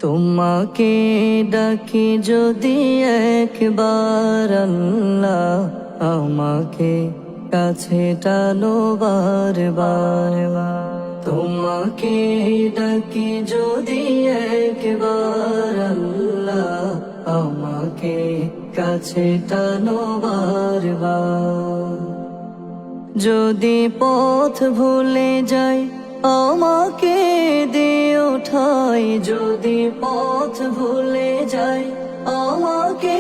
তোমাকে ডাকি যদি একবার আল্লাহ, আমাকে কাছে টানো বারবার। তোমাকে ডাকি যদি একবার আল্লাহ, আমাকে কাছে টানো বারবার। যদি পথ ভুলে যাই আমাকে দিও ঠাই, যদি পথ ভুলে যাই আমাকে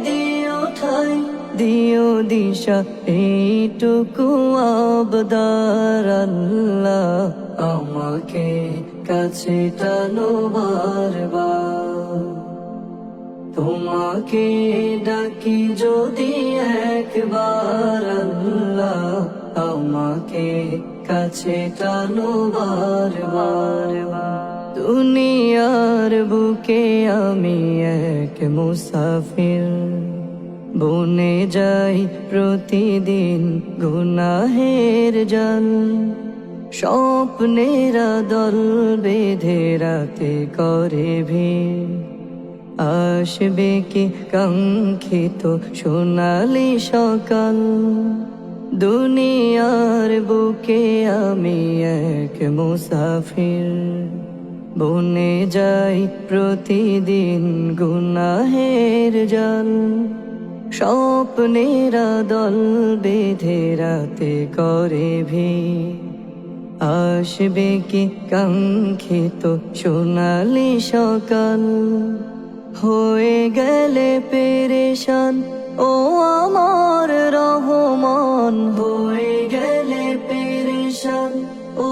দিও ঠাই। দিও দিশা এইটুকু আবদার আল্লাহ, আমাকে কাছে টানো বারবার। তোমাকে ডাকি যদি একবার আল্লাহ, আমাকে কাছে টানো বারবার। দুনিয়ার বুকে আমি এক মুসাফির, বনে যাই প্রতিদিন গুনাহের জাল। স্বপ্নেরা দল বেঁধে রাতে করে ভিড়, আসবে কি কাঙ্ক্ষিত সোনালি সকাল। দুনিয়ার বুকে আমি এক মুসাফির, বনে যাই প্রতিদিন গুনাহের জাল। স্বপ্নেরা দল বেঁধে রাতে করে ভিড়, আসবে কি কাঙ্ক্ষিত সোনালি সকাল। হয়ে গেলে পেরেশান ও আমার রহমান, হয়ে গেলে পেরেশান ও